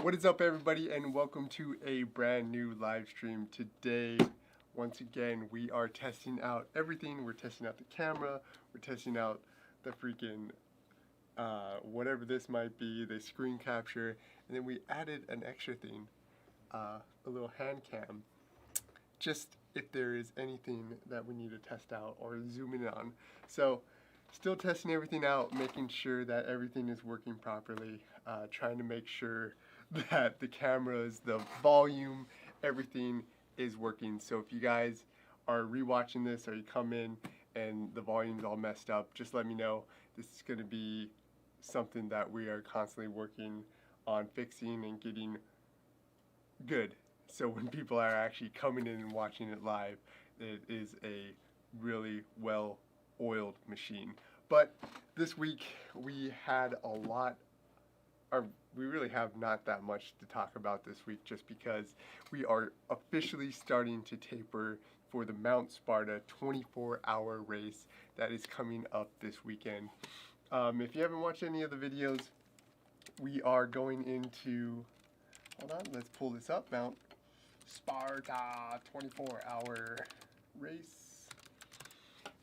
What is up, everybody, and welcome to a brand new live stream. Today, once again, we are testing out everything. We're testing out the camera, we're testing out the freaking whatever this might be, the screen capture, and then we added an extra thing, a little hand cam, just if there is anything that we need to test out or zoom in on. So, still testing everything out, making sure that everything is working properly, trying to make sure that the cameras, the volume, everything is working. So if you guys are rewatching this or you come in and the volume's all messed up, just let me know. This is going to be something that we are constantly working on fixing and getting good. So when people are actually coming in and watching it live, it is a really well-oiled machine. But this week we had a lot, or we really have not that much to talk about this week, just because we are officially starting to taper for the Mount Sparta 24-hour race that is coming up this weekend. If you haven't watched any of the videos, we are going into, hold on, let's pull this up, Mount Sparta 24-hour race.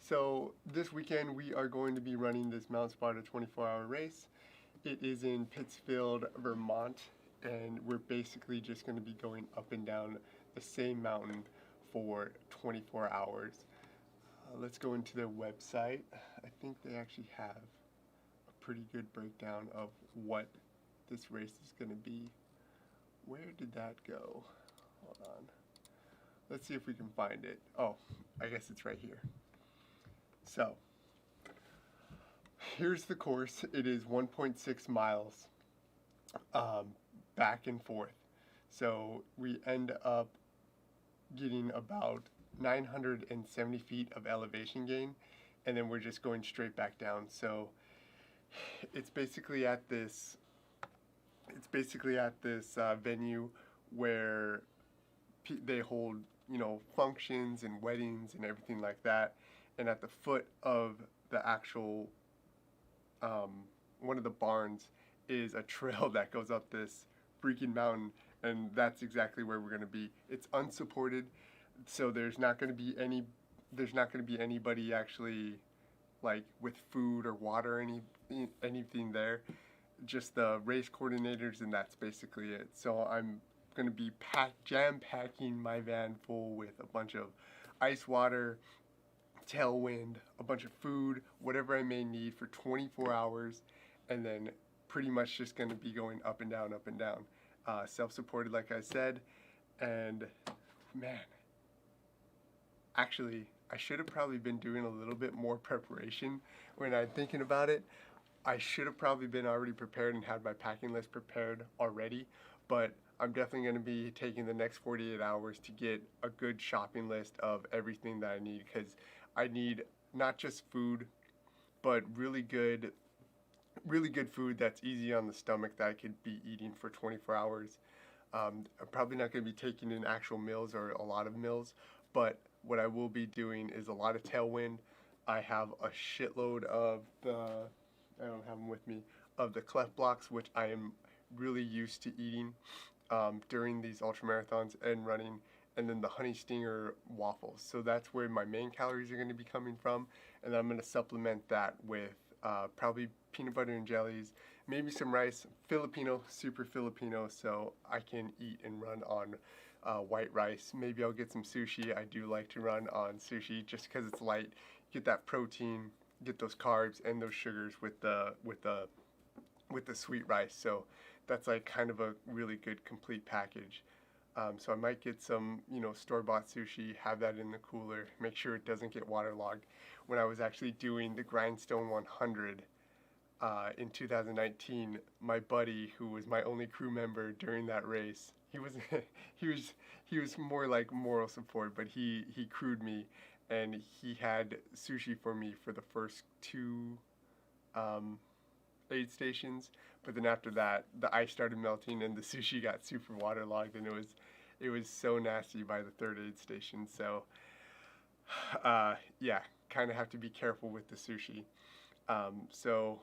So this weekend we are going to be running this Mount Sparta 24-hour race. It is in Pittsfield, Vermont, and we're basically just going to be going up and down the same mountain for 24 hours. Let's go into their website. I think they actually have a pretty good breakdown of what this race is going to be. Where did that go? Hold on. Let's see if we can find it. Oh, I guess it's right here. So, here's the course. It is 1.6 miles back and forth. So we end up getting about 970 feet of elevation gain, and then we're just going straight back down. So it's basically at this venue where they hold, functions and weddings and everything like that. And at the foot of the actual one of the barns is a trail that goes up this freaking mountain, and that's exactly where we're going to be. It's unsupported, so there's not going to be anybody actually like with food or water or anything there. Just the race coordinators, and that's basically it. So I'm going to be jam packing my van full with a bunch of ice water, tailwind, a bunch of food, whatever I may need for 24 hours, and then pretty much just going to be going up and down, up and down. Self-supported, like I said, and man, actually, I should have probably been doing a little bit more preparation when I'm thinking about it. I should have probably been already prepared and had my packing list prepared already, but I'm definitely going to be taking the next 48 hours to get a good shopping list of everything that I need, because I need not just food, but really good food that's easy on the stomach that I could be eating for 24 hours. I'm probably not going to be taking in actual meals or a lot of meals, but what I will be doing is a lot of tailwind. I have a shitload of I don't have them with me, of the cleft blocks, which I am really used to eating during these ultramarathons and running, and then the honey stinger waffles. So that's where my main calories are going to be coming from, and I'm going to supplement that with probably peanut butter and jellies, maybe some rice, super Filipino, so I can eat and run on white rice. Maybe I'll get some sushi. I do like to run on sushi just because it's light. Get that protein, get those carbs and those sugars with the sweet rice. So that's like kind of a really good complete package. So I might get some, store-bought sushi, have that in the cooler, make sure it doesn't get waterlogged. When I was actually doing the Grindstone 100 in 2019, my buddy, who was my only crew member during that race, he was more like moral support, but he crewed me, and he had sushi for me for the first two aid stations. But then after that, the ice started melting and the sushi got super waterlogged, and it was so nasty by the third aid station. So yeah, kind of have to be careful with the sushi. So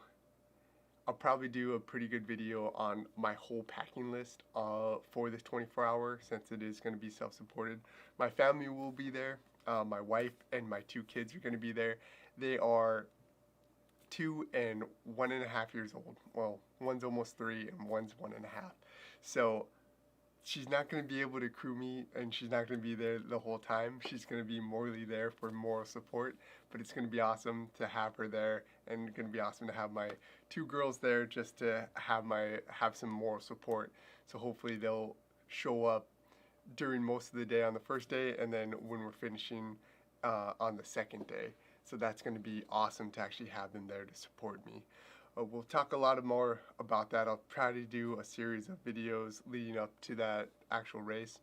I'll probably do a pretty good video on my whole packing list for this 24-hour, since it is going to be self-supported. My family will be there. My wife and my 2 kids are going to be there. They are 2 and 1.5 years old. Well, one's almost 3 and one's 1.5. So she's not going to be able to crew me, and she's not going to be there the whole time. She's going to be morally there for moral support, but it's going to be awesome to have her there, and going to be awesome to have my 2 girls there just to have some moral support. So hopefully they'll show up during most of the day on the first day, and then when we're finishing on the second day. So that's going to be awesome to actually have them there to support me. We'll talk a lot more about that. I'll try to do a series of videos leading up to that actual race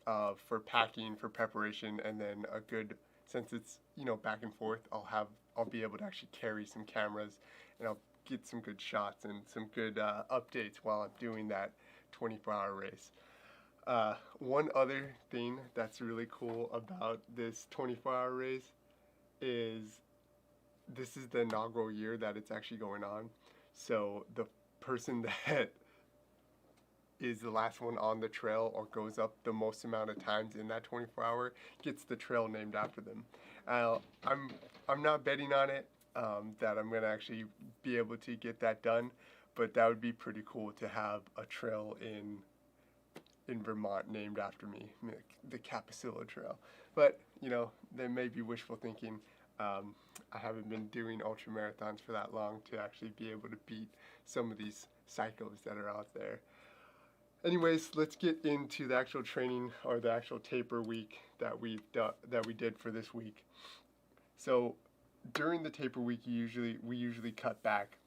for packing, for preparation, and then a good, since it's, you know, back and forth, I'll be able to actually carry some cameras, and I'll get some good shots and some good updates while I'm doing that 24-hour race. One other thing that's really cool about this 24-hour race is this is the inaugural year that it's actually going on. So the person that is the last one on the trail or goes up the most amount of times in that 24-hour gets the trail named after them. I'm not betting on it that I'm going to actually be able to get that done, but that would be pretty cool to have a trail in Vermont named after me, the Capicilla Trail. But, you know, that may be wishful thinking. I haven't been doing ultra marathons for that long to actually be able to beat some of these psychos that are out there. Anyways, let's get into the actual training, or the actual taper week that we did for this week. So during the taper week, we usually cut back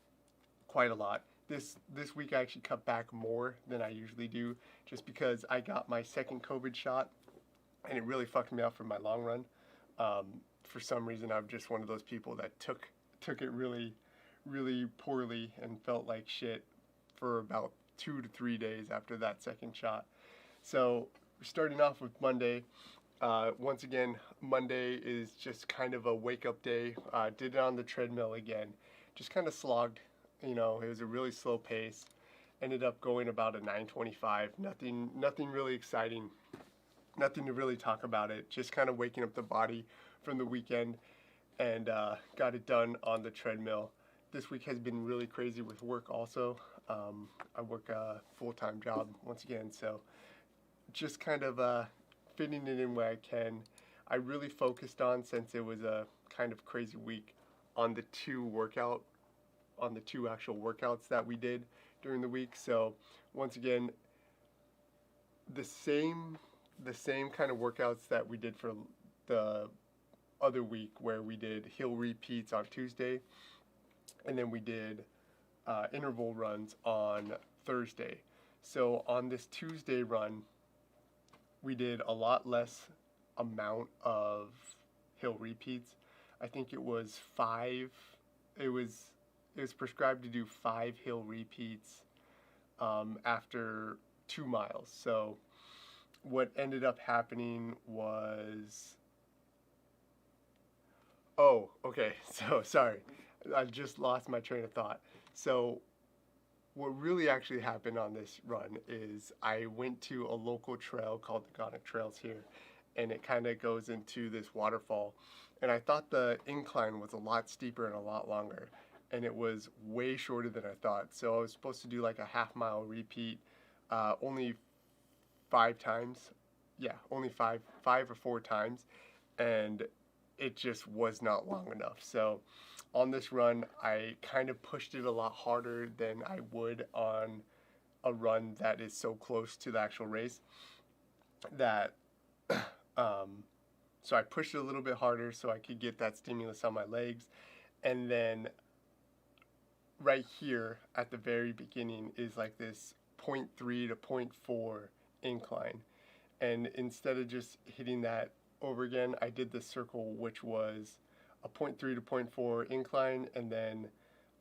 quite a lot. This week I actually cut back more than I usually do, just because I got my second COVID shot, and it really fucked me up for my long run. For some reason, I'm just one of those people that took it really, really poorly and felt like shit for about 2 to 3 days after that second shot. So starting off with Monday. Once again, Monday is just kind of a wake-up day. Did it on the treadmill again. Just kind of slogged. You know, it was a really slow pace. Ended up going about a 9:25. Nothing really exciting. Nothing to really talk about it. Just kind of waking up the body from the weekend, and got it done on the treadmill. This week has been really crazy with work also. I work a full-time job once again, so just kind of fitting it in where I can. I really focused on, since it was a kind of crazy week, on the two actual workouts that we did during the week. So once again, the same kind of workouts that we did for the other week, where we did hill repeats on Tuesday, and then we did interval runs on Thursday. So on this Tuesday run, we did a lot less amount of hill repeats. I think it was 5. It was prescribed to do 5 hill repeats after 2 miles. So what ended up happening was, oh, okay, so sorry, I just lost my train of thought. So what really actually happened on this run is I went to a local trail called the Gonic Trails here, and it kind of goes into this waterfall, and I thought the incline was a lot steeper and a lot longer, and it was way shorter than I thought. So I was supposed to do like a half-mile repeat, only 5 times. Yeah, only 5 or 4 times, and it just was not long enough. So on this run, I kind of pushed it a lot harder than I would on a run that is so close to the actual race. That so I pushed it a little bit harder so I could get that stimulus on my legs. And then right here at the very beginning is like this 0.3 to 0.4 incline. And instead of just hitting that over again, I did the circle, which was a 0.3 to 0.4 incline, and then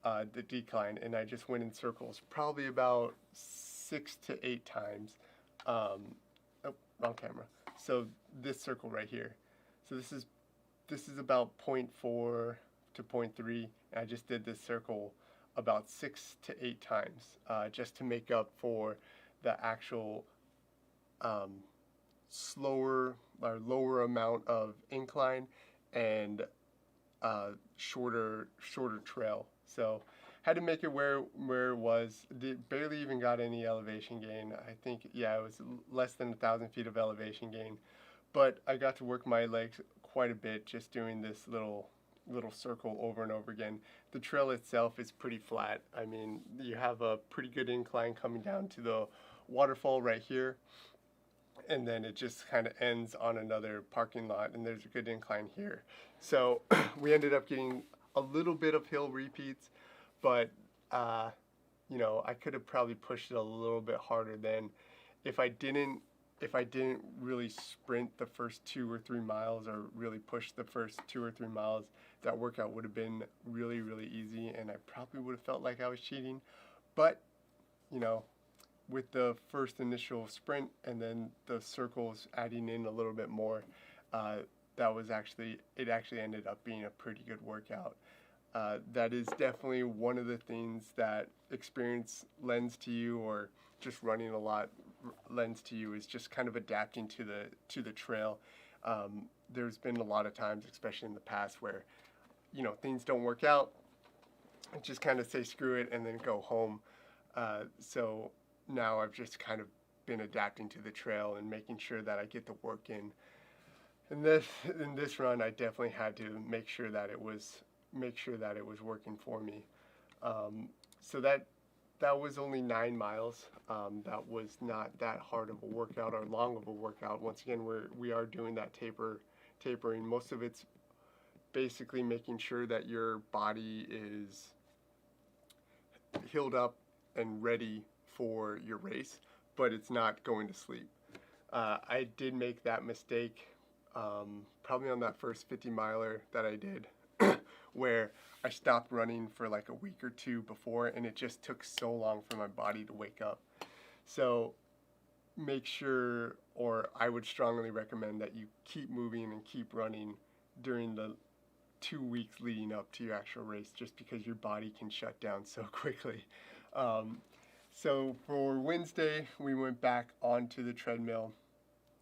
the decline. And I just went in circles, probably about 6 to 8 times. Oh, wrong camera. So this circle right here. So this is about 0.4 to 0.3. And I just did this circle about 6 to 8 times, just to make up for the actual um, slower or lower amount of incline and shorter trail. So had to make it where it was. Barely even got any elevation gain. I think, yeah, it was less than 1,000 feet of elevation gain, but I got to work my legs quite a bit just doing this little circle over and over again. The trail itself is pretty flat. I mean, you have a pretty good incline coming down to the waterfall right here, and then it just kind of ends on another parking lot, and there's a good incline here. So we ended up getting a little bit of hill repeats, but you know, I could have probably pushed it a little bit harder then. If I didn't really sprint the first 2 or 3 miles, or really push the first 2 or 3 miles, that workout would have been really easy, and I probably would have felt like I was cheating. But you know, with the first initial sprint and then the circles adding in a little bit more, it actually ended up being a pretty good workout. That is definitely one of the things that experience lends to you, or just running a lot lends to you, is just kind of adapting to the trail. There's been a lot of times, especially in the past, where you know things don't work out, just kind of say screw it and then go home. So now I've just kind of been adapting to the trail and making sure that I get the work in. In this run, I definitely had to make sure that it was working for me. So that was only 9 miles. That was not that hard of a workout or long of a workout. Once again, we are doing that tapering. Most of it's basically making sure that your body is healed up and ready for your race, but it's not going to sleep. I did make that mistake probably on that first 50-miler that I did, where I stopped running for like a week or two before, and it just took so long for my body to wake up. So make sure, or I would strongly recommend, that you keep moving and keep running during the 2 weeks leading up to your actual race, just because your body can shut down so quickly. So for Wednesday, we went back onto the treadmill.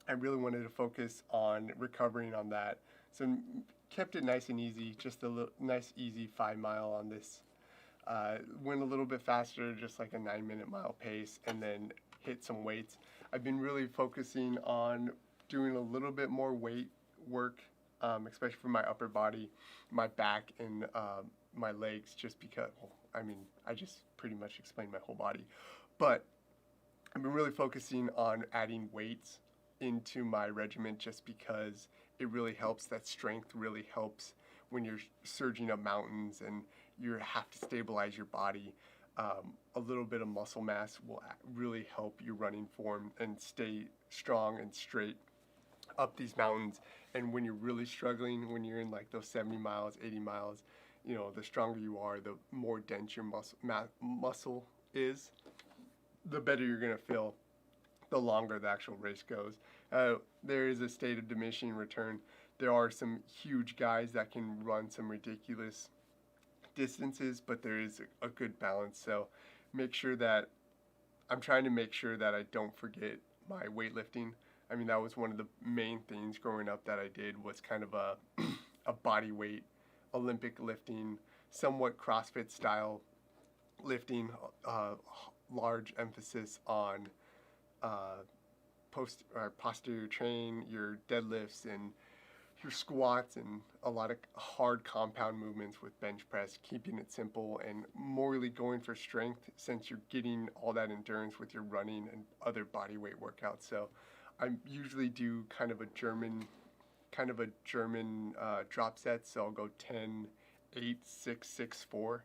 I really wanted to focus on recovering on that, so kept it nice and easy, just a nice easy 5 mile on this. Went a little bit faster, just like a 9-minute mile pace, and then hit some weights. I've been really focusing on doing a little bit more weight work, especially for my upper body, my back, and my legs, just because, well, I mean, I just pretty much explained my whole body. But I've been really focusing on adding weights into my regimen, just because it really helps. That strength really helps when you're surging up mountains and you have to stabilize your body. A little bit of muscle mass will really help your running form and stay strong and straight up these mountains. And when you're really struggling, when you're in like those 70 miles, 80 miles, you know, the stronger you are, the more dense your muscle is, the better you're going to feel the longer the actual race goes. There is a state of diminishing return. There are some huge guys that can run some ridiculous distances, but there is a good balance. So I'm trying to make sure that I don't forget my weightlifting. I mean, that was one of the main things growing up that I did, was kind of a body weight Olympic lifting, somewhat CrossFit style lifting, large emphasis on posterior train, your deadlifts and your squats, and a lot of hard compound movements with bench press, keeping it simple and more really going for strength, since you're getting all that endurance with your running and other body weight workouts. So I usually do kind of a German drop set. So I'll go 10, 8, 6, 6, 4,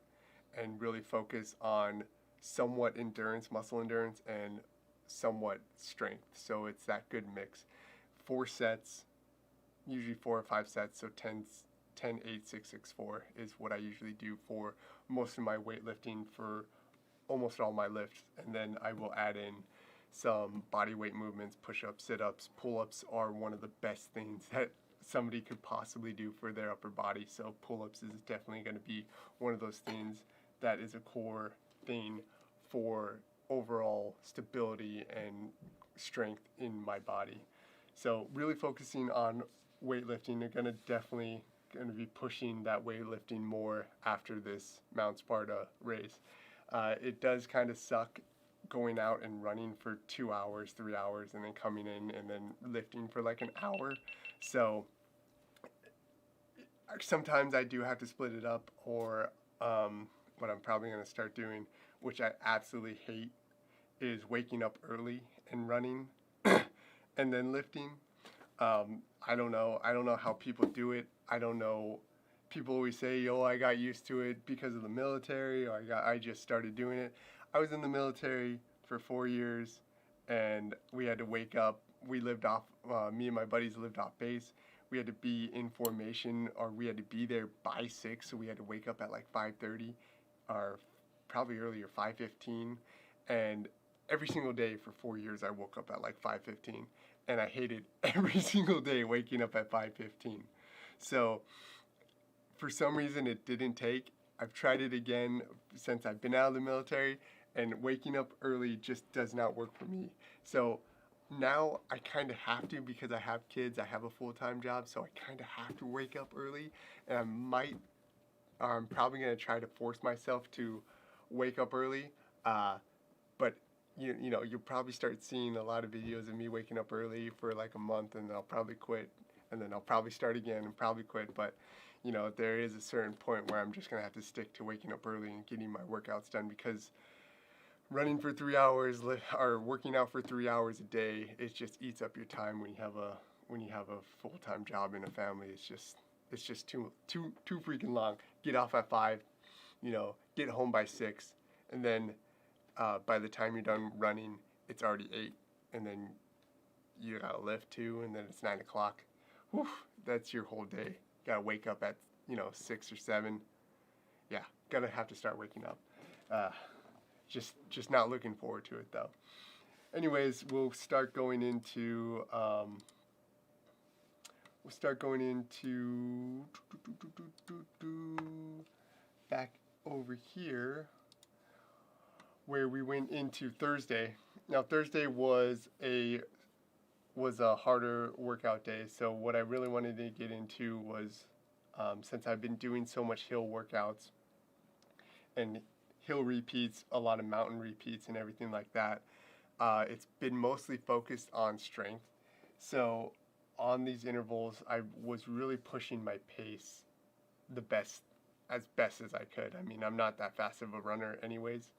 and really focus on somewhat endurance, muscle endurance, and somewhat strength. So it's that good mix. 4 sets, usually 4 or 5 sets. So 10, 8, 6, 6, 4 is what I usually do for most of my weightlifting, for almost all my lifts. And then I will add in some body weight movements, push-ups, sit-ups. Pull-ups are one of the best things that somebody could possibly do for their upper body. So pull-ups is definitely going to be one of those things that is a core thing for overall stability and strength in my body. So really focusing on weightlifting. They're definitely going to be pushing that weightlifting more after this Mount Sparta race. It does kind of suck going out and running for 2 hours, 3 hours, and then coming in and then lifting for like an hour. So sometimes I do have to split it up, or what I'm probably going to start doing, which I absolutely hate, is waking up early and running and then lifting. I don't know how people do it. I don't know. People always say, "Oh, I got used to it because of the military," or I just started doing it. I was in the military for 4 years, and we had to wake up. We lived off. Me and my buddies lived off base. We had to be in formation, or we had to be there by 6. So we had to wake up at like 5:30, or probably earlier, 5:15. And every single day for 4 years, I woke up at like 5:15. And I hated every single day waking up at 5:15. So for some reason it didn't take. I've tried it again since I've been out of the military, and waking up early just does not work for me. So now I kind of have to, because I have kids, I have a full-time job, so I kind of have to wake up early. And I'm probably going to try to force myself to wake up early. But you know, you'll probably start seeing a lot of videos of me waking up early for like a month, and then I'll probably quit, and then I'll probably start again and probably quit. But you know, there is a certain point where I'm just gonna have to stick to waking up early and getting my workouts done, because running for 3 hours or working out for 3 hours a day, it just eats up your time when you have a full-time job and a family. It's just too freaking long. Get off at 5, you know, get home by 6, and then by the time you're done running, it's already 8, and then you gotta lift too, and then it's 9 o'clock. Whew, that's your whole day. Gotta wake up at 6 or 7. Yeah, gonna have to start waking up. Just not looking forward to it though. Anyways, we'll start going into back over here, where we went into Thursday. Now Thursday was a harder workout day. So what I really wanted to get into was, since I've been doing so much hill workouts and hill repeats, a lot of mountain repeats and everything like that, it's been mostly focused on strength. So on these intervals, I was really pushing my pace as best as I could. I mean, I'm not that fast of a runner anyways.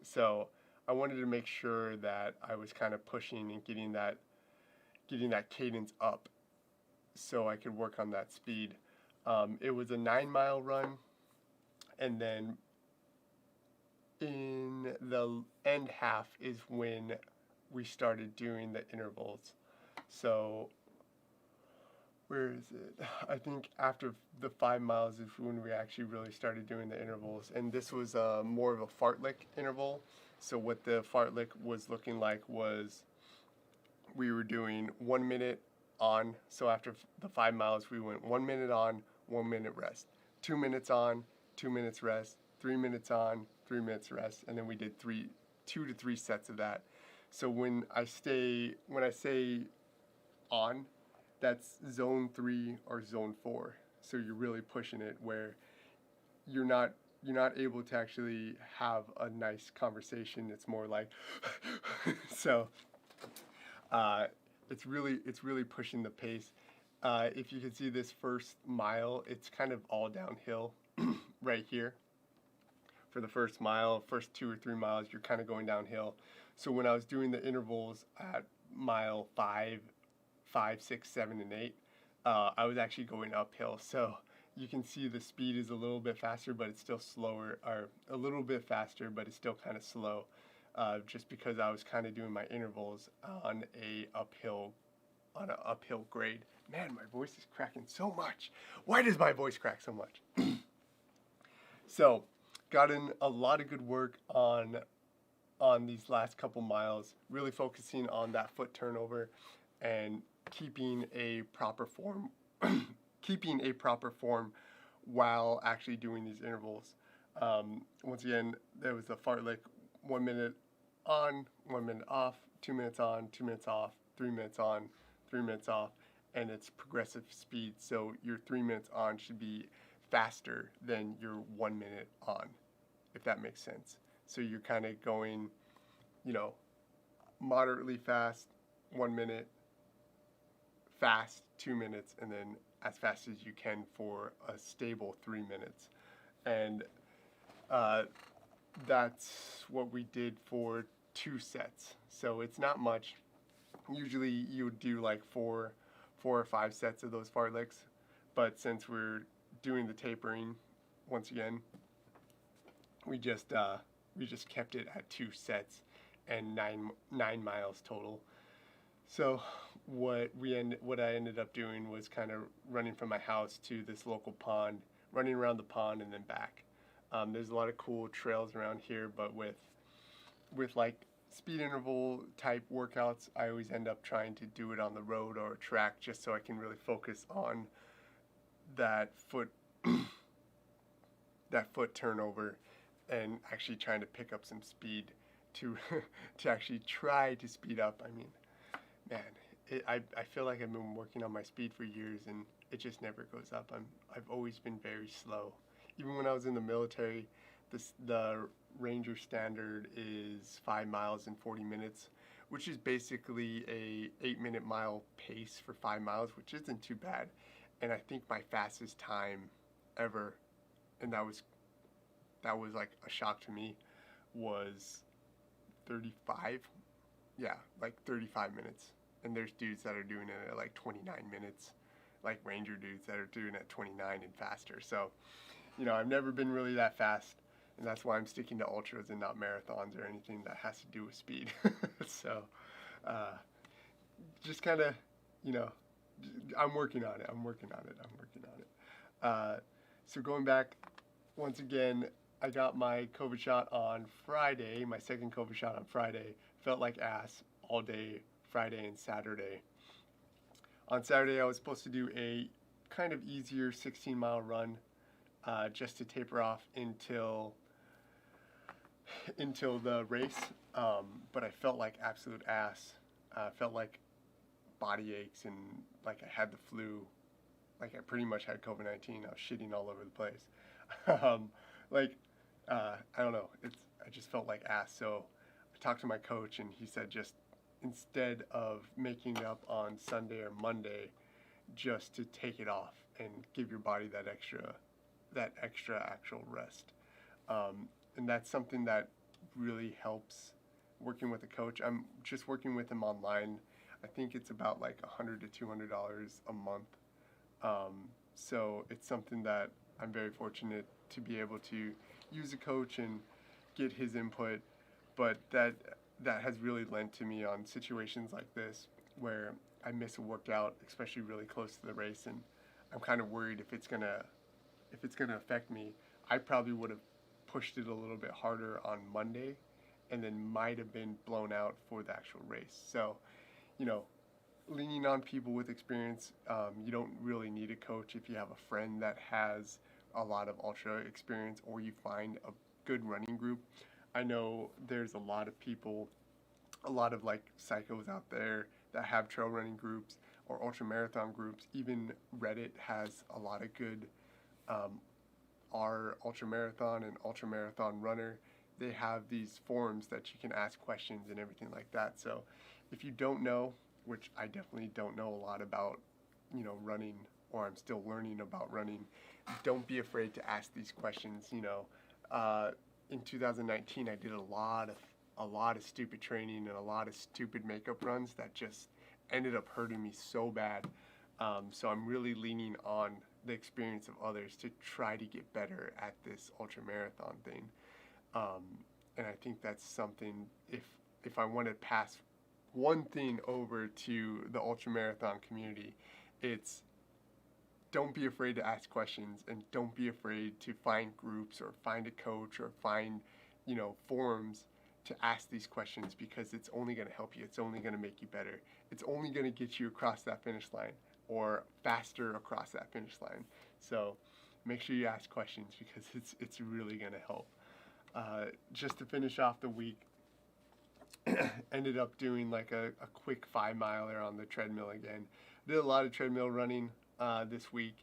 So I wanted to make sure that I was kind of pushing and getting that cadence up so I could work on that speed. It was a 9-mile run, and then in the end half is when we started doing the intervals. So where is it? I think after the 5 miles is when we actually really started doing the intervals. And this was more of a fartlek interval. So what the fartlek was looking like was we were doing 1 minute on. So after the 5 miles, we went 1 minute on, 1 minute rest. 2 minutes on, 2 minutes rest. 3 minutes on, 3 minutes rest. And then we did 2 to 3 sets of that. So when I say on, that's zone 3 or zone 4. So you're really pushing it, where you're not able to actually have a nice conversation. It's more like so it's really pushing the pace. If you can see this first mile, it's kind of all downhill right here. For the first mile, first 2 or 3 miles, you're kind of going downhill. So when I was doing the intervals at mile 5, 6, 7, and 8, I was actually going uphill. So you can see the speed is a little bit faster, but it's still slower, or a little bit faster, but it's still kind of slow, just because I was kind of doing my intervals on an uphill grade. Man, my voice is cracking so much. Why does my voice crack so much? So, got in a lot of good work on these last couple miles, really focusing on that foot turnover and keeping a proper form while actually doing these intervals. Once again, there was a fartlek, 1 minute on, 1 minute off, 2 minutes on, 2 minutes off, 3 minutes on, 3 minutes off, and it's progressive speed. So your 3 minutes on should be faster than your 1 minute on, if that makes sense. So you're kind of going, you know, moderately fast, 1 minute, fast, 2 minutes, and then as fast as you can for a stable 3 minutes. And that's what we did for 2 sets. So it's not much. Usually you would do like four or 5 sets of those fartleks, but since we're doing the tapering, once again, we just kept it at 2 sets and 9 miles total. So what I ended up doing was kind of running from my house to this local pond, running around the pond and then back. There's a lot of cool trails around here, but with like speed interval type workouts, I always end up trying to do it on the road or a track, just so I can really focus on that foot turnover and actually trying to pick up some speed to to actually try to speed up. I mean, man, I feel like I've been working on my speed for years and it just never goes up. I've always been very slow. Even when I was in the military, the Ranger standard is 5 miles in 40 minutes, which is basically a 8-minute mile pace for 5 miles, which isn't too bad. And I think my fastest time ever, and that was like a shock to me, was 35. Yeah, like 35 minutes. And there's dudes that are doing it at like 29 minutes, like Ranger dudes that are doing it at 29 and faster. So, you know, I've never been really that fast, and that's why I'm sticking to ultras and not marathons or anything that has to do with speed. So, just kind of, you know, I'm working on it. So going back, once again, I got my COVID shot on Friday, my second COVID shot on Friday. Felt like ass all day Friday and Saturday. On Saturday, I was supposed to do a kind of easier 16-mile run, just to taper off until the race, but I felt like absolute ass. Felt like body aches and like I had the flu, like I pretty much had COVID-19. I was shitting all over the place. I don't know. I just felt like ass. So I talked to my coach and he said, just instead of making up on Sunday or Monday, just to take it off and give your body that extra actual rest. And that's something that really helps working with a coach. I'm just working with him online. I think it's about like $100 to $200 a month. So it's something that I'm very fortunate to be able to use a coach and get his input. But that has really lent to me on situations like this where I miss a workout, especially really close to the race, and I'm kind of worried if it's gonna affect me. I probably would have pushed it a little bit harder on Monday and then might have been blown out for the actual race. So, you know, leaning on people with experience, you don't really need a coach if you have a friend that has a lot of ultra experience or you find a good running group. I know there's a lot of people, a lot of like psychos out there that have trail running groups or ultra marathon groups. Even Reddit has a lot of good our ultramarathon and ultramarathon runner. They have these forums that you can ask questions and everything like that. So if you don't know, which I definitely don't know a lot about, you know, running, or I'm still learning about running, don't be afraid to ask these questions. You know, in 2019, I did a lot of stupid training and a lot of stupid makeup runs that just ended up hurting me so bad. So I'm really leaning on the experience of others to try to get better at this ultra marathon thing. And I think that's something, if I want to pass one thing over to the ultra marathon community, it's don't be afraid to ask questions and don't be afraid to find groups or find a coach or find, you know, forums to ask these questions, because it's only going to help you. It's only going to make you better. It's only going to get you across that finish line or faster across that finish line. So make sure you ask questions because it's really gonna help. Just to finish off the week, ended up doing like a quick 5 miler on the treadmill again. Did a lot of treadmill running this week,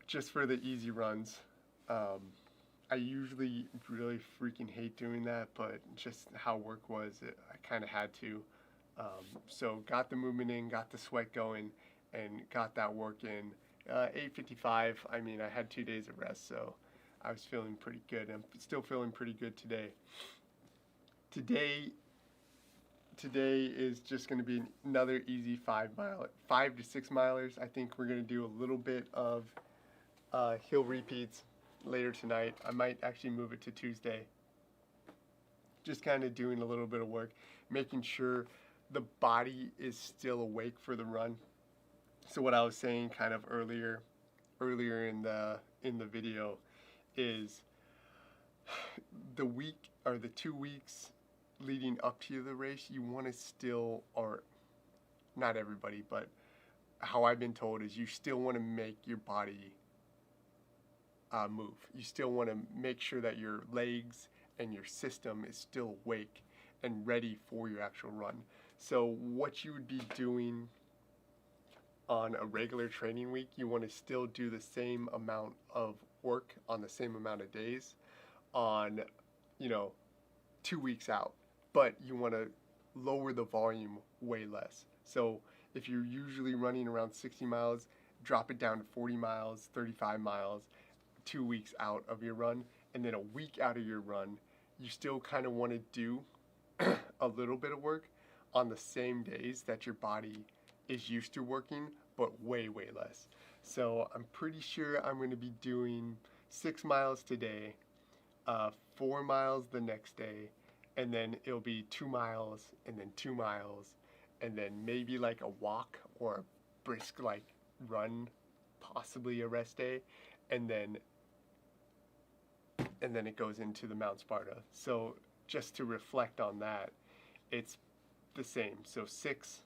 just for the easy runs. I usually really freaking hate doing that, but just how work was, I kind of had to. So got the movement in, got the sweat going, and got that work in. 8:55. I mean, I had 2 days of rest, so I was feeling pretty good. I'm still feeling pretty good today. Today is just going to be another easy 5 to 6 milers. I think we're going to do a little bit of hill repeats later tonight. I might actually move it to Tuesday. Just kind of doing a little bit of work, making sure the body is still awake for the run. So what I was saying kind of earlier in the video is the week or the 2 weeks leading up to the race, you want to still, or not everybody, but how I've been told is you still want to make your body move. You still want to make sure that your legs and your system is still awake and ready for your actual run. So what you would be doing on a regular training week, you want to still do the same amount of work on the same amount of days on, 2 weeks out, but you want to lower the volume way less. So if you're usually running around 60 miles, drop it down to 40 miles, 35 miles, 2 weeks out of your run, and then a week out of your run, you still kind of want to do a little bit of work on the same days that your body is used to working, but way, way less. So I'm pretty sure I'm going to be doing 6 miles today, 4 miles the next day, and then it'll be 2 miles, and then 2 miles, and then maybe like a walk or a brisk like run, possibly a rest day, and then it goes into the Mount Sparta. So just to reflect on that, it's the same. So 6,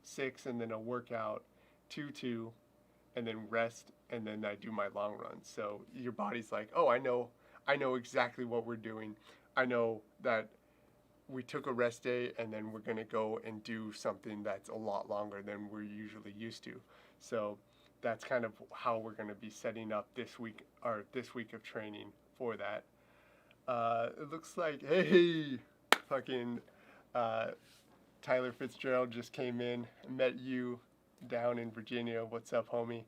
6, and then a workout, 2, and then rest, and then I do my long run. So your body's like, oh, I know exactly what we're doing. I know that we took a rest day, and then we're gonna go and do something that's a lot longer than we're usually used to. So that's kind of how we're gonna be setting up this week of training for that. It looks like, hey, fucking Tyler Fitzgerald just came in. Met you down in Virginia. What's up, homie?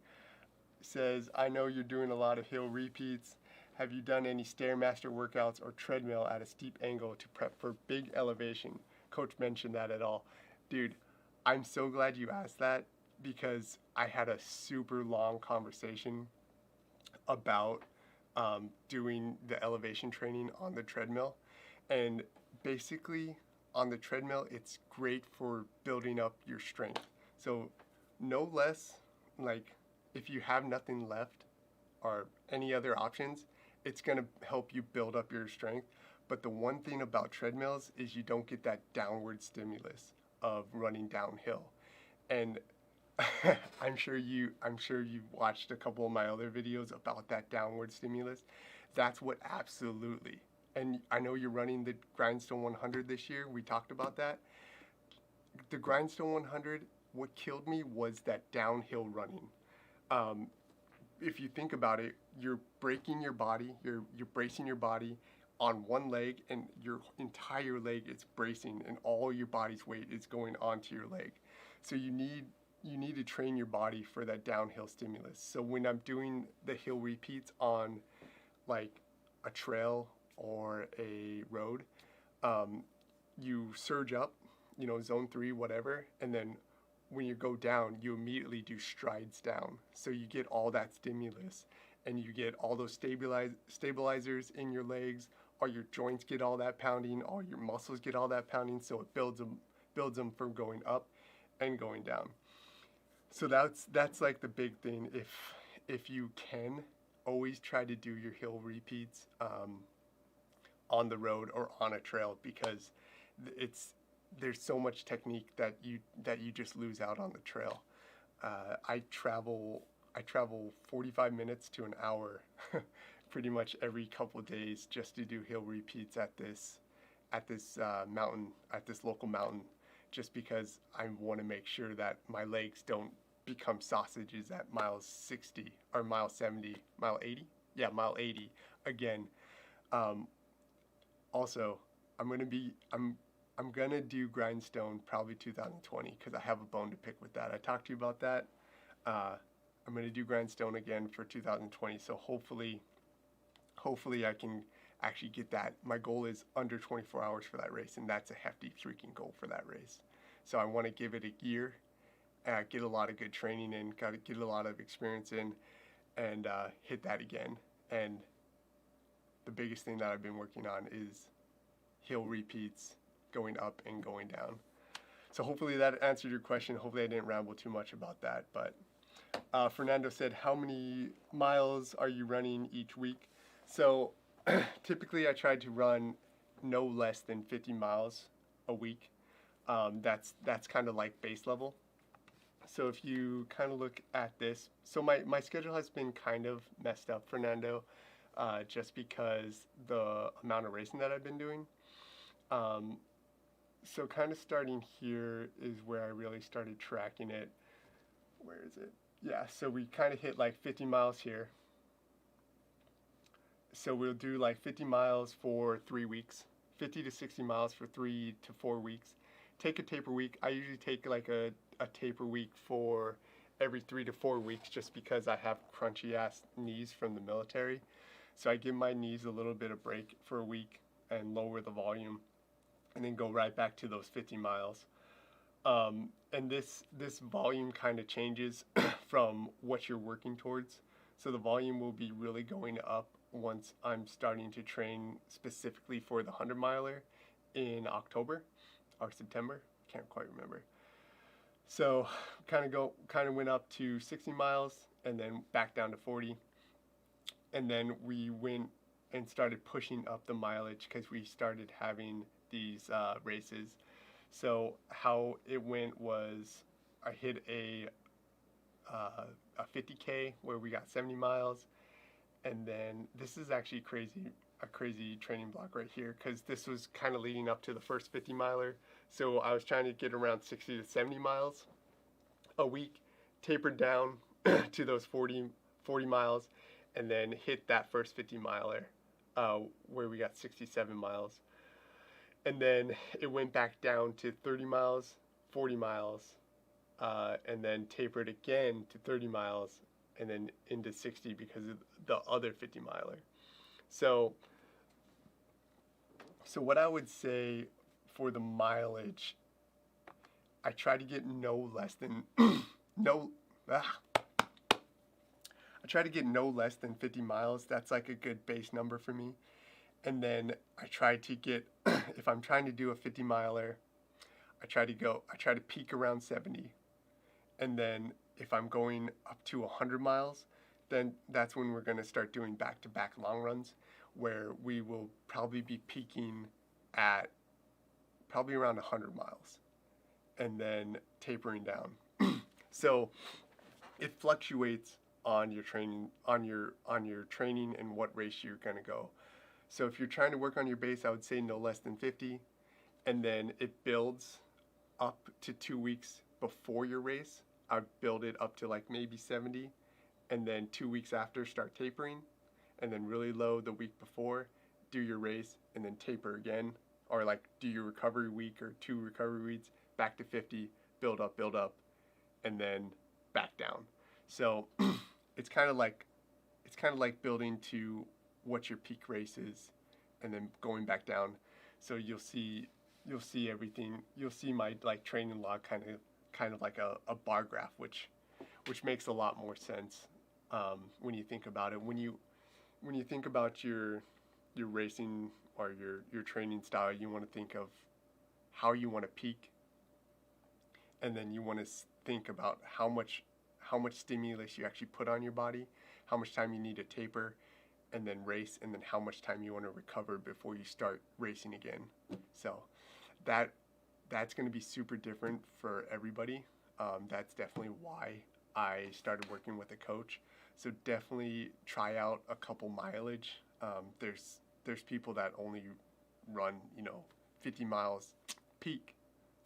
Says, I know you're doing a lot of hill repeats. Have you done any Stairmaster workouts or treadmill at a steep angle to prep for big elevation? Coach mentioned that at all. Dude, I'm so glad you asked that because I had a super long conversation about doing the elevation training on the treadmill. And basically, on the treadmill, it's great for building up your strength. So no less, like if you have nothing left or any other options, it's going to help you build up your strength. But the one thing about treadmills is you don't get that downward stimulus of running downhill. And I'm sure you've watched a couple of my other videos about that downward stimulus. That's what absolutely. And I know you're running the Grindstone 100 this year. We talked about that. The Grindstone 100, what killed me was that downhill running. If you think about it, you're braking your body, you're bracing your body on one leg, and your entire leg is bracing, and all your body's weight is going onto your leg. So you need to train your body for that downhill stimulus. So when I'm doing the hill repeats on like a trail or a road, you surge up, zone 3, whatever, and then when you go down, you immediately do strides down. So you get all that stimulus, and you get all those stabilizers in your legs, all your joints get all that pounding, all your muscles get all that pounding, so it builds them from going up and going down. So that's like the big thing. If you can, always try to do your hill repeats on the road or on a trail, because there's so much technique that you just lose out on the trail. I travel I travel 45 minutes to an hour pretty much every couple of days just to do hill repeats at this mountain, at this local mountain, just because I want to make sure that my legs don't become sausages at mile 60 or mile 70, mile 80. Yeah, mile 80 again. Um, Also, I'm gonna do Grindstone probably 2020 because I have a bone to pick with that. I talked to you about that. Uh, I'm gonna do Grindstone again for 2020. So hopefully I can actually get that. My goal is under 24 hours for that race, and that's a hefty freaking goal for that race. So I want to give it a year, get a lot of good training in, got to get a lot of experience in, and hit that again. And the biggest thing that I've been working on is hill repeats, going up and going down. So hopefully that answered your question. Hopefully I didn't ramble too much about that. But Fernando said, how many miles are you running each week? So typically I try to run no less than 50 miles a week. That's kind of like base level. So if you kind of look at this, so my schedule has been kind of messed up, Fernando, just because the amount of racing that I've been doing. So kind of starting here is where I really started tracking it. Where is it? Yeah, so we kind of hit like 50 miles here. So we'll do like 50 miles for 3 weeks, 50 to 60 miles for 3 to 4 weeks. Take a taper week. I usually take like a taper week for every 3 to 4 weeks just because I have crunchy ass knees from the military. So I give my knees a little bit of break for a week and lower the volume and then go right back to those 50 miles. And this volume kind of changes from what you're working towards. So the volume will be really going up once I'm starting to train specifically for the 100 miler in October or September. Can't quite remember. So kind of went up to 60 miles and then back down to 40. And then we went and started pushing up the mileage because we started having these races. So how it went was I hit a 50K where we got 70 miles, and then this is actually a crazy training block right here because this was kind of leading up to the first 50 miler. So I was trying to get around 60 to 70 miles a week, tapered down to those 40 miles, and then hit that first 50 miler where we got 67 miles. And then it went back down to 30 miles, 40 miles, and then tapered again to 30 miles, and then into 60 because of the other 50 miler. So what I would say for the mileage, I try to get no less than I try to get no less than 50 miles. That's like a good base number for me. And then I try to get, if I'm trying to do a 50 miler, I try to peak around 70. And then if I'm going up to 100 miles, then that's when we're going to start doing back-to-back long runs where we will probably be peaking at probably around 100 miles and then tapering down. So it fluctuates on your training, on your training and what race you're going to go. So if you're trying to work on your base, I would say no less than 50, and then it builds up to 2 weeks before your race. I'd build it up to like maybe 70, and then 2 weeks after start tapering, and then really low the week before, do your race, and then taper again, or like do your recovery week or 2 recovery weeks, back to 50, build up, and then back down. So it's kind of like building to what your peak race is and then going back down. So you'll see everything. You'll see my like training log kind of like a bar graph, which makes a lot more sense when you think about it. When you think about your racing or your training style, you want to think of how you want to peak, and then you want to think about how much stimulus you actually put on your body, how much time you need to taper, and then race, and then how much time you want to recover before you start racing again. So that's going to be super different for everybody. That's definitely why I started working with a coach. So definitely try out a couple mileage. There's people that only run 50 miles peak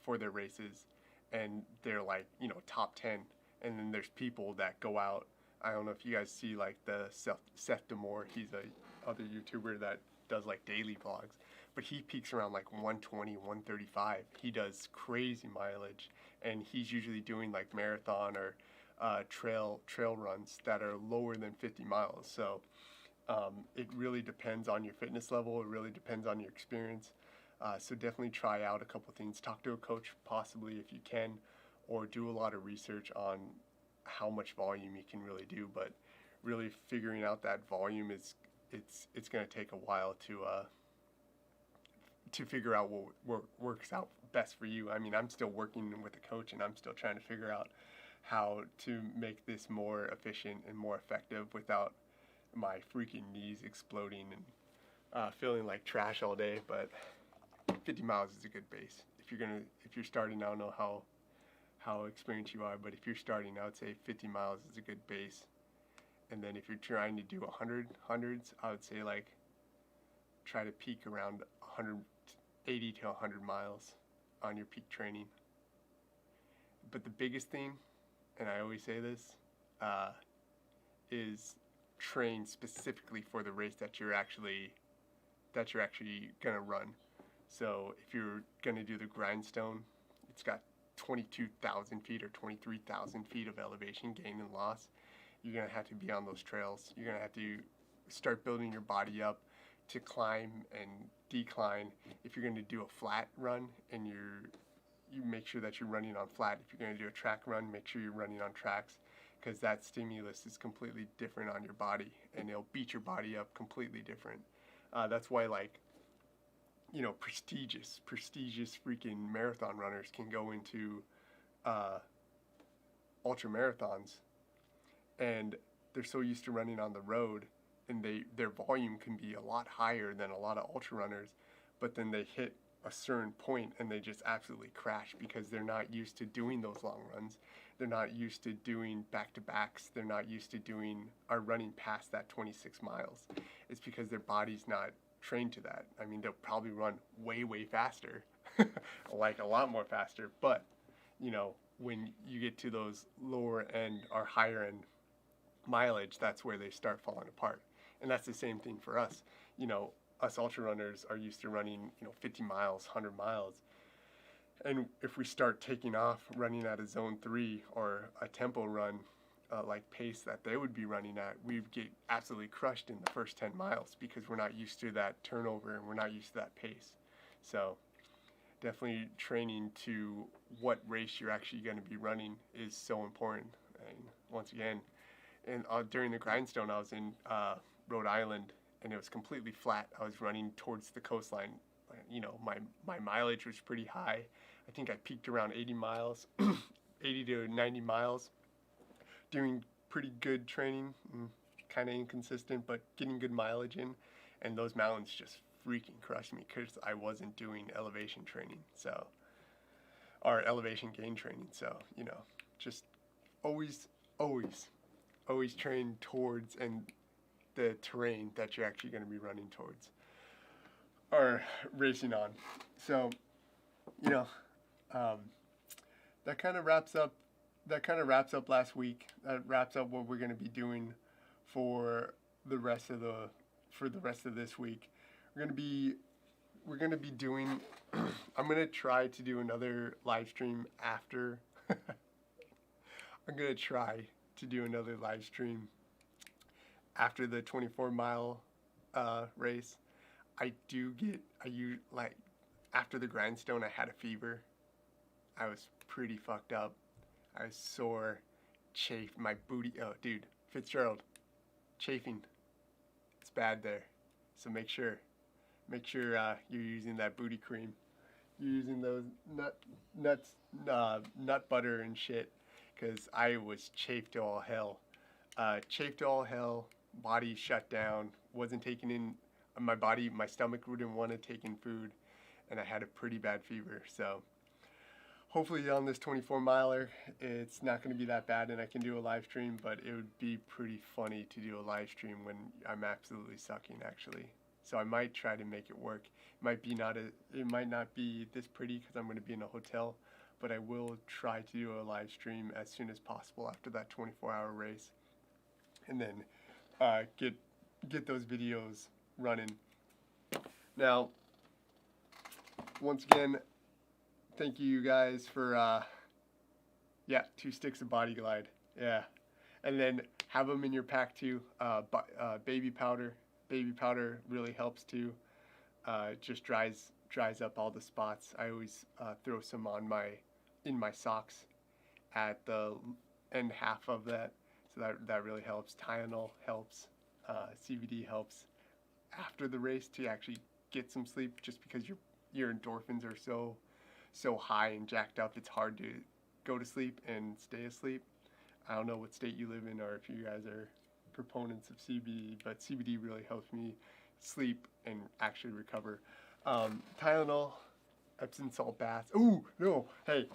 for their races, and they're like top 10. And then there's people that go out. I don't know if you guys see like the Seth Demore. He's a other YouTuber that does like daily vlogs, but he peaks around like 120, 135. He does crazy mileage, and he's usually doing like marathon or trail runs that are lower than 50 miles. So it really depends on your fitness level. It really depends on your experience. So definitely try out a couple things. Talk to a coach possibly if you can, or do a lot of research on how much volume you can really do. But really figuring out that volume it's going to take a while to figure out what works out best for you. I mean, I'm still working with a coach, and I'm still trying to figure out how to make this more efficient and more effective without my freaking knees exploding and feeling like trash all day. But 50 miles is a good base. If you're starting, I don't know how experienced you are, but if you're starting, I would say 50 miles is a good base. And then if you're trying to do hundreds, I would say like try to peak around 180 to 100 miles on your peak training. But the biggest thing, and I always say this, is train specifically for the race that you're actually gonna run. So if you're gonna do the grindstone, it's got 22,000 feet or 23,000 feet of elevation gain and loss. You're gonna have to be on those trails. You're gonna have to start building your body up to climb and decline. If you're gonna do a flat run, and you make sure that you're running on flat. If you're gonna do a track run, make sure you're running on tracks, because that stimulus is completely different on your body, and it'll beat your body up completely different. That's why, like, prestigious freaking marathon runners can go into ultra marathons, and they're so used to running on the road, and their volume can be a lot higher than a lot of ultra runners, but then they hit a certain point and they just absolutely crash because they're not used to doing those long runs. They're not used to doing back-to-backs. They're not used to running past that 26 miles. It's because their body's not trained to that. I mean, they'll probably run way faster, like a lot more faster, but when you get to those lower end or higher end mileage, that's where they start falling apart. And that's the same thing for us. Us ultra runners are used to running 50 miles, 100 miles, and if we start taking off running at a zone 3 or a tempo run, like pace that they would be running at, we'd get absolutely crushed in the first 10 miles because we're not used to that turnover and we're not used to that pace. So definitely training to what race you're actually going to be running is so important. And once again, during the grindstone, I was in Rhode Island, and it was completely flat. I was running towards the coastline. My mileage was pretty high. I think I peaked around 80 miles, 80 to 90 miles, doing pretty good training, kind of inconsistent, but getting good mileage in. And those mountains just freaking crushed me because I wasn't doing elevation training, or elevation gain training. So, just always train towards and the terrain that you're actually going to be running towards or racing on. So, that kind of wraps up last week. That wraps up what we're going to be doing for the rest of this week. We're going to be doing I'm going to try to do another live stream after I'm going to try to do another live stream after the 24-mile race. After the grindstone, I had a fever. I was pretty fucked up. I was sore, chafed, my booty. Oh, dude, Fitzgerald, chafing. It's bad there. So make sure you're using that booty cream. You're using those nut butter and shit, because I was chafed to all hell. Body shut down. Wasn't taking in my stomach wouldn't want to take in food, and I had a pretty bad fever. So hopefully on this 24 miler, it's not going to be that bad and I can do a live stream, but it would be pretty funny to do a live stream when I'm absolutely sucking actually. So I might try to make it work. It might not be this pretty because I'm going to be in a hotel, but I will try to do a live stream as soon as possible after that 24-hour race, and then get those videos running. Now, once again, thank you guys for 2 sticks of Body Glide. Yeah, and then have them in your pack too. Baby powder. Baby powder really helps too. It just dries up all the spots. I always throw some in my socks at the end half of that, so that really helps. Tylenol helps. CBD helps after the race to actually get some sleep, just because your endorphins are so high and jacked up. It's hard to go to sleep and stay asleep. I don't know what state you live in or if you guys are proponents of CBD, but CBD really helps me sleep and actually recover. Tylenol, Epsom salt baths. Ooh, no, hey.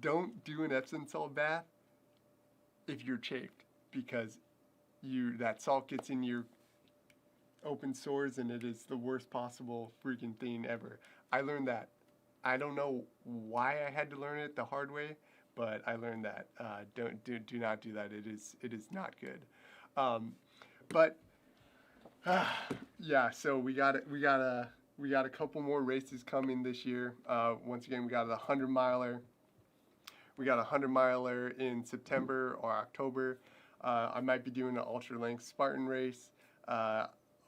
Don't do an Epsom salt bath if you're chafed, because that salt gets in your open sores and it is the worst possible freaking thing ever. I learned that. I don't know why I had to learn it the hard way, but I learned that. Do not do that. It is not good. Yeah. So we got a couple more races coming this year. Once again, we got a 100-miler. We got a 100-miler in September or October. I might be doing an ultra-length Spartan race.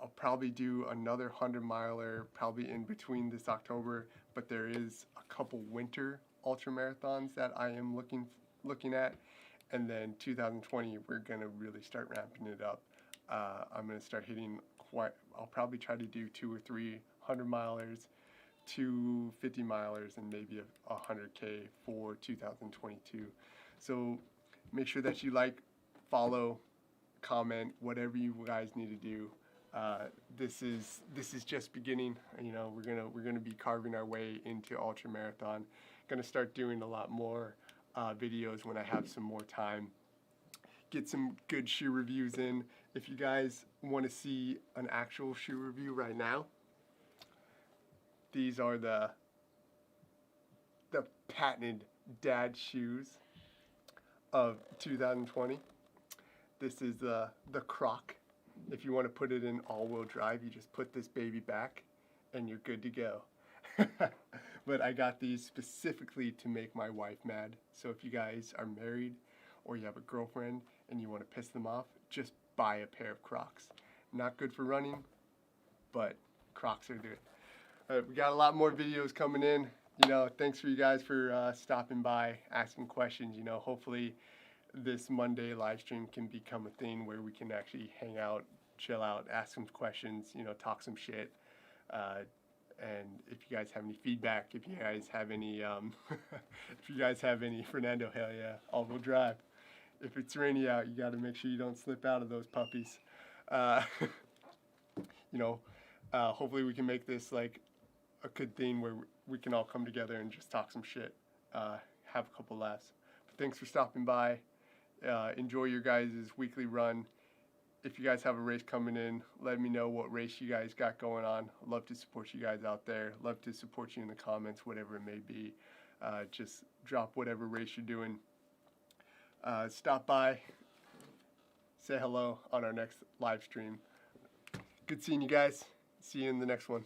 I'll probably do another 100-miler probably in between this October, but there is a couple winter ultra marathons that I am looking at, and then 2020 we're gonna really start ramping it up. I'm gonna start hitting I'll probably try to do 2 or 3 100-milers, 2 50-milers, and maybe a 100K for 2022. So make sure that you like, follow, comment, whatever you guys need to do. This is just beginning. You know, we're gonna be carving our way into ultra marathon. Gonna start doing a lot more videos when I have some more time. Get some good shoe reviews in. If you guys want to see an actual shoe review right now, these are the patented dad shoes of 2020. This is the Croc. If you want to put it in all-wheel drive, you just put this baby back and you're good to go. But I got these specifically to make my wife mad. So if you guys are married or you have a girlfriend and you want to piss them off, just buy a pair of Crocs. Not good for running, but Crocs are good. We got a lot more videos coming in. You know, thanks for you guys for stopping by, asking questions. You know, hopefully this Monday live stream can become a thing where we can actually hang out, chill out, ask some questions, you know, talk some shit. And if you guys have any feedback, if you guys have any, Fernando, hell yeah, all-wheel drive. If it's rainy out, you got to make sure you don't slip out of those puppies. You know, hopefully we can make this like a good thing where we can all come together and just talk some shit, have a couple laughs. But thanks for stopping by. Enjoy your guys' weekly run. If you guys have a race coming in, let me know what race you guys got going on. I'd love to support you guys out there. Love to support you in the comments, whatever it may be. Just drop whatever race you're doing. Stop by, say hello on our next live stream. Good seeing you guys. See you in the next one.